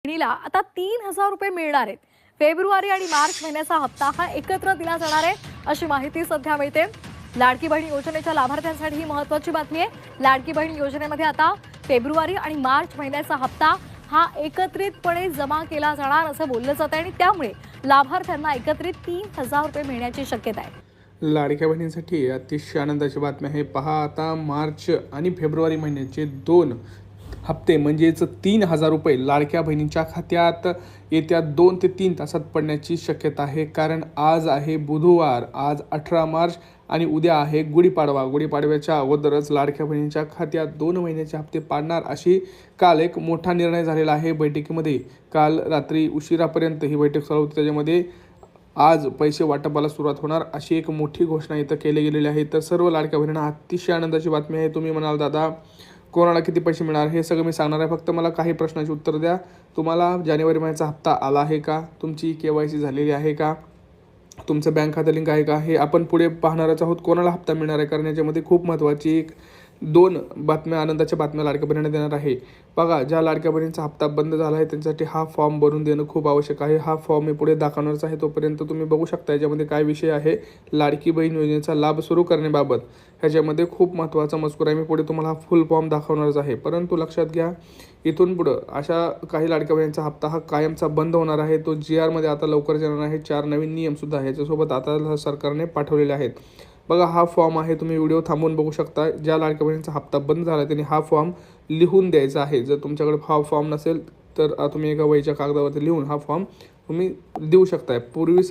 बहिणीला आता 3,000 रुपये मिळणार आहेत. फेब्रुवारी आणि मार्च महिन्याचा हप्ता हा एकत्र दिला जाणार आहे अशी माहिती सध्या मिळते. लाडकी बहीण योजनेच्या लाभार्थ्यांसाठी ही महत्त्वाची बातमी आहे. लाडकी बहीण योजनेमध्ये आता फेब्रुवारी आणि मार्च महिन्याचा हप्ता हा एकत्रितपणे जमा केला जाणार असं बोललं जातं आणि त्यामुळे लाभार्थ्यांना एकत्रित 3,000 रुपये मिळण्याची शक्यता आहे. लाडक्या बहिणींसाठी अतिशय आनंदाची बातमी आहे. पहा, आता मार्च आणि फेब्रुवारी महिन्याचे 2 हप्ते म्हणजेच 3,000 रुपये लाडक्या बहिणींच्या खात्यात येत्या 2 ते 3 तासात पडण्याची शक्यता आहे. कारण आज आहे बुधवार, आज 18 मार्च आणि उद्या आहे गुढीपाडवा. गुढीपाडव्याच्या अगोदरच लाडक्या बहिणींच्या खात्यात 2 महिन्याचे हप्ते पाडणार अशी काल एक मोठा निर्णय झालेला आहे बैठकीमध्ये. काल रात्री उशिरापर्यंत ही बैठक चालू होती. त्याच्यामध्ये आज पैसे वाटपाला सुरुवात होणार अशी एक मोठी घोषणा इथं केली गेलेली आहे. तर सर्व लाडक्या बहिणींना अतिशय आनंदाची बातमी आहे. तुम्ही म्हणाल दादा कोणाला किती पैसे मिळणार, हे सगळं मी सांगणार आहे. फक्त मला काही प्रश्नांची उत्तर द्या. तुम्हाला जानेवारी महिन्याचा हप्ता आला आहे का? तुमची KYC झालेली आहे का? तुमचं बँक खातं लिंक आहे का? हे आपण पुढे पाहणारच आहोत. कोणाला हप्ता मिळणार आहे, कारण याच्यामध्ये खूप महत्त्वाची 2 बातम्या, आनंदाच्या बातम्या लाडक्या बहिणींना देणार आहे. बघा, ज्या लाडक्या बहिणींचा हप्ता बंद झाला आहे त्यांच्यासाठी हा फॉर्म भरून देणं खूप आवश्यक आहे. हा फॉर्म मी पुढे दाखवणारच आहे. तोपर्यंत तुम्ही बघू शकता याच्यामध्ये काय विषय आहे. लाडकी बहीण योजनेचा लाभ सुरू करण्याबाबत ह्याच्यामध्ये खूप महत्त्वाचा मजकूर आहे. मी पुढे तुम्हाला हा फुल फॉर्म दाखवणारच आहे. परंतु लक्षात घ्या, इथून पुढं अशा काही लाडक्या बहिणींचा हप्ता हा कायमचा बंद होणार आहे. तो GR मध्ये आता लवकरच येणार आहे. 4 नवीन नियमसुद्धा ह्याच्यासोबत आता सरकारने पाठवलेले आहेत. बघा, हा फॉर्म आहे. तुम्ही व्हिडिओ थांबवून बघू शकता. ज्या लाडक्या बहिणींचा हप्ता बंद झाला त्यांनी हा फॉर्म लिहून द्यायचा आहे. जर तुमच्याकडे हा फॉर्म नसेल तर तुम्ही एका वहीच्या कागदावरती लिहून हा फॉर्म तुम्ही देऊ शकताय. पूर्वी